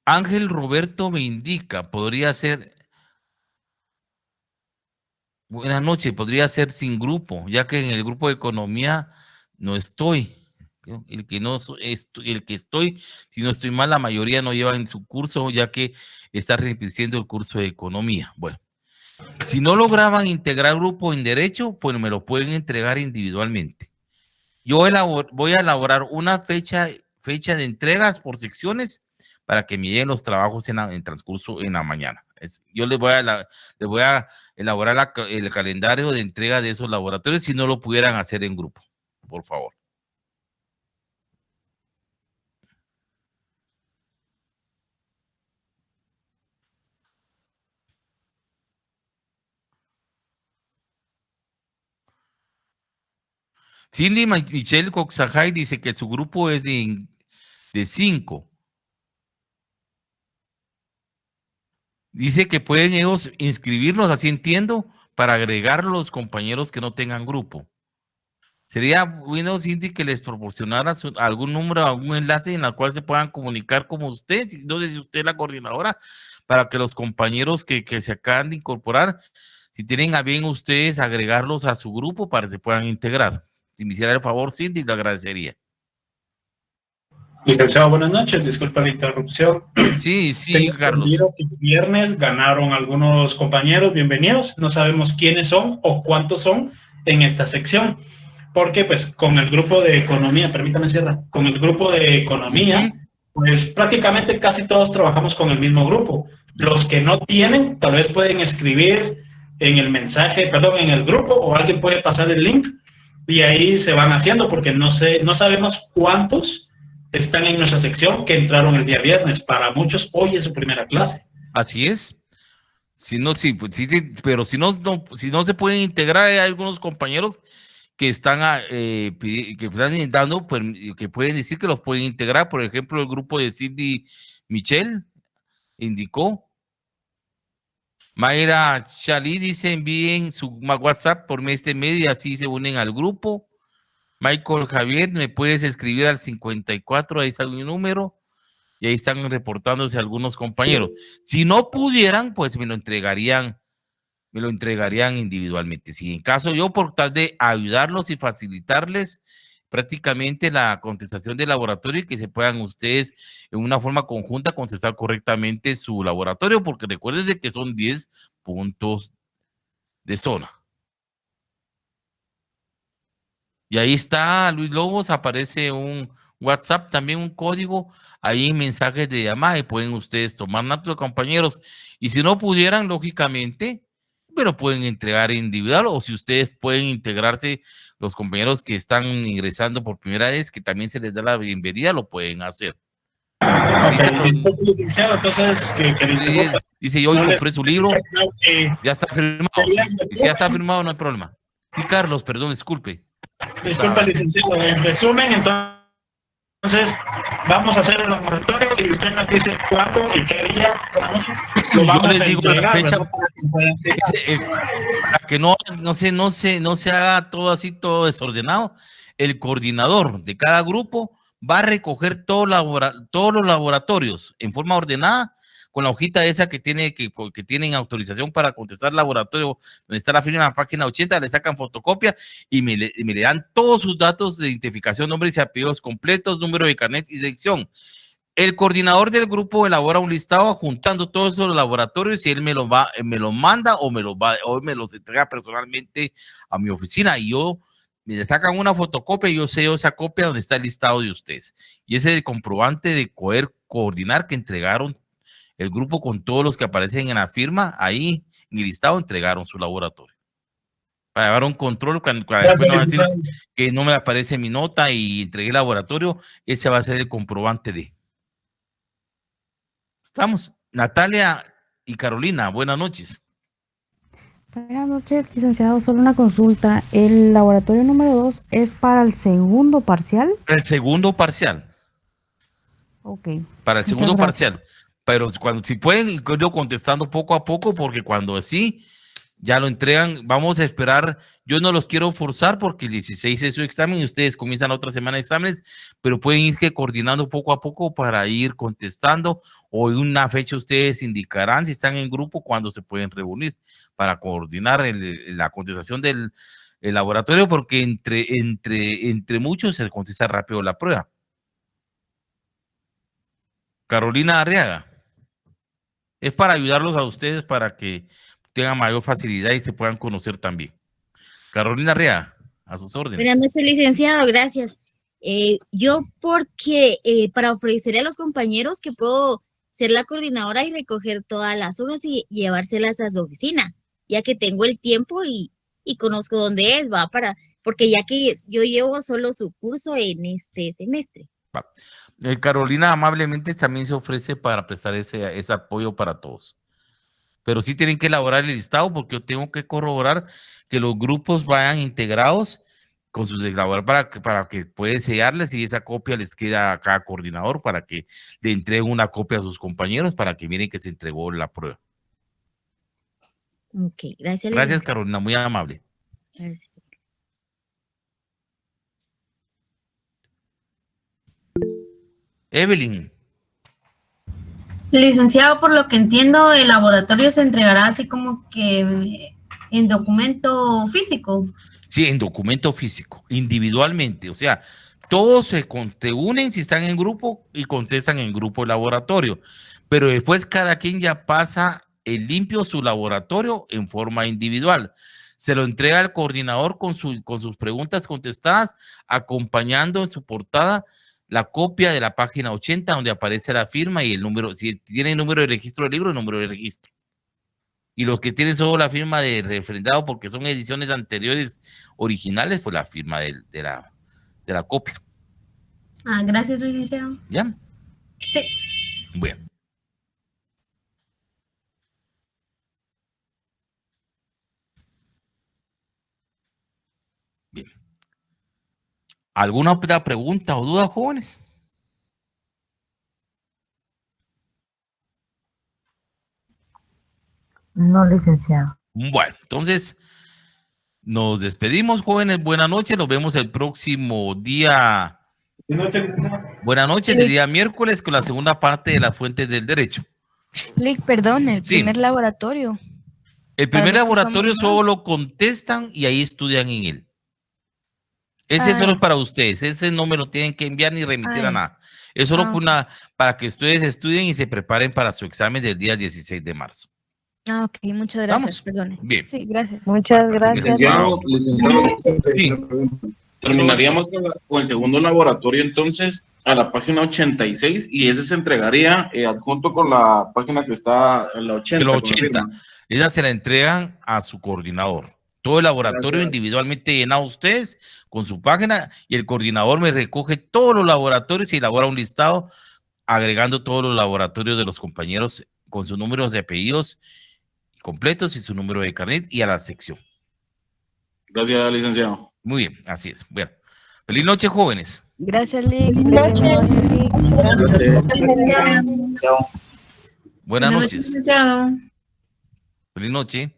Ángel Roberto me indica, podría ser. Buenas noches, podría ser sin grupo, ya que en el grupo de economía no estoy. El que estoy, si no estoy mal, la mayoría no lleva en su curso, ya que está repitiendo el curso de economía. Bueno, si no lograban integrar grupo en derecho, pues me lo pueden entregar individualmente. Yo voy a elaborar una fecha de entregas por secciones para que me lleguen los trabajos en transcurso en la mañana. Yo les voy a elaborar el calendario de entrega de esos laboratorios si no lo pudieran hacer en grupo, por favor. Cindy Michelle Coxajay dice que su grupo es de 5. Dice que pueden ellos inscribirnos, así entiendo, para agregar los compañeros que no tengan grupo. Sería bueno, Cindy, que les proporcionara algún número, algún enlace en el cual se puedan comunicar como usted, no sé si usted es la coordinadora, para que los compañeros que se acaban de incorporar, si tienen a bien ustedes agregarlos a su grupo para que se puedan integrar. Si me hiciera el favor, Cindy, le agradecería. Licenciado, buenas noches. Disculpa la interrupción. Sí, Tengo Carlos. entendido que el viernes ganaron algunos compañeros. Bienvenidos. No sabemos quiénes son o cuántos son en esta sección. Porque, pues, con el grupo de economía, permítame cerrar, con el grupo de economía, pues prácticamente casi todos trabajamos con el mismo grupo. Los que no tienen, tal vez pueden escribir en el mensaje, perdón, en el grupo, o alguien puede pasar el link y ahí se van haciendo, porque no sabemos cuántos están en nuestra sección que entraron el día viernes. Para muchos hoy es su primera clase. Así es. Si no, sí, pues, sí, pero si no se pueden integrar, hay algunos compañeros que están dando, pues, que pueden decir que los pueden integrar. Por ejemplo, el grupo de Cindy Michelle indicó. Mayra Chalí dice: envíen su WhatsApp por este medio y así se unen al grupo. Michael Javier, me puedes escribir al 54, ahí está mi número, y ahí están reportándose algunos compañeros. Si no pudieran, pues me lo entregarían individualmente. Si en caso yo, por tal de ayudarlos y facilitarles prácticamente la contestación del laboratorio y que se puedan ustedes en una forma conjunta contestar correctamente su laboratorio, porque recuerden de que son 10 puntos de zona. Y ahí está, Luis Lobos, aparece un WhatsApp, también un código, ahí mensajes de llamada y pueden ustedes tomar nota, compañeros. Y si no pudieran, lógicamente, pero pueden entregar individual, o si ustedes pueden integrarse, los compañeros que están ingresando por primera vez, que también se les da la bienvenida, lo pueden hacer. Entonces, dice, yo hoy compré su libro, ya está firmado. Si ya está firmado, no hay problema. Sí, Carlos, perdón, disculpe. Disculpa, licenciado. En resumen, entonces, vamos a hacer el laboratorio y usted nos dice cuándo y qué día. Yo les digo la fecha para que no se haga todo así, todo desordenado. El coordinador de cada grupo va a recoger todos los laboratorios en forma ordenada, con la hojita esa que tienen autorización para contestar laboratorio, donde está la firma en la página 80, le sacan fotocopia y me le dan todos sus datos de identificación, nombres y apellidos completos, número de carnet y sección. El coordinador del grupo elabora un listado juntando todos esos laboratorios y él me los manda o me los entrega personalmente a mi oficina, y me sacan una fotocopia y yo sello esa copia donde está el listado de ustedes. Y ese es el comprobante de poder coordinar que entregaron el grupo con todos los que aparecen en la firma, ahí en el listado entregaron su laboratorio. Para llevar un control, cuando después no van a decir que no me aparece mi nota y entregué el laboratorio, ese va a ser el comprobante de. Estamos. Natalia y Carolina, buenas noches. Buenas noches, licenciado. Solo una consulta. ¿El laboratorio número 2 es para el segundo parcial? El segundo parcial. Ok. Para el segundo parcial. Pero si pueden, yo contestando poco a poco, porque cuando así ya lo entregan, vamos a esperar. Yo no los quiero forzar porque el 16 es su examen y ustedes comienzan la otra semana de exámenes, pero pueden ir coordinando poco a poco para ir contestando, o en una fecha ustedes indicarán si están en grupo cuándo se pueden reunir para coordinar la contestación del laboratorio, porque entre muchos se contesta rápido la prueba. Carolina Arriaga. Es para ayudarlos a ustedes para que tengan mayor facilidad y se puedan conocer también. Carolina Arriaga. A sus órdenes. Buenas noches, licenciado, gracias. Yo porque para ofrecerle a los compañeros que puedo ser la coordinadora y recoger todas las hojas y llevárselas a su oficina, ya que tengo el tiempo y conozco dónde es, porque ya que yo llevo solo su curso en este semestre. Carolina amablemente también se ofrece para prestar ese apoyo para todos. Pero sí tienen que elaborar el listado porque yo tengo que corroborar que los grupos vayan integrados con sus elaboradores para que puedan sellarles y esa copia les queda a cada coordinador para que le entreguen una copia a sus compañeros para que miren que se entregó la prueba. Ok, gracias. Gracias, Carolina, muy amable. Gracias. Evelyn. Licenciado, por lo que entiendo, el laboratorio se entregará así como que en documento físico. Sí, en documento físico, individualmente. O sea, todos se unen si están en grupo y contestan en grupo el laboratorio. Pero después cada quien ya pasa el limpio su laboratorio en forma individual. Se lo entrega al coordinador con sus preguntas contestadas, acompañando en su portada la copia de la página 80 donde aparece la firma y el número, si tiene el número de registro del libro, el número de registro. Y los que tienen solo la firma de refrendado porque son ediciones anteriores originales, pues la firma de la copia. Gracias, licenciado. ¿Ya? Sí. Bueno. Bien. ¿Alguna otra pregunta o duda, jóvenes? No, licenciado. Bueno, entonces nos despedimos, jóvenes. Buenas noches. Nos vemos el próximo día. Buenas noches, el día miércoles con la segunda parte de las fuentes del derecho. Lick, perdón, el primer laboratorio. El primer laboratorio solo contestan y ahí estudian en él. Ese solo es para ustedes. Ese no me lo tienen que enviar ni remitir a nada. Es solo para que ustedes estudien y se preparen para su examen del día 16 de marzo. Ok, muchas gracias, perdone. Bien. Sí, gracias. Muchas gracias. Licenciado, sí. Terminaríamos con el segundo laboratorio entonces a la página 86 y ese se entregaría adjunto con la página que está en la 80. La 80. Ella se la entregan a su coordinador. Todo el laboratorio individualmente llenado ustedes con su página y el coordinador me recoge todos los laboratorios y elabora un listado agregando todos los laboratorios de los compañeros con sus números de apellidos completos y su número de carnet y a la sección. Gracias, licenciado. Muy bien, así es. Bueno, feliz noche, jóvenes. Gracias, Lick. Buenas noches. licenciado. Feliz noche.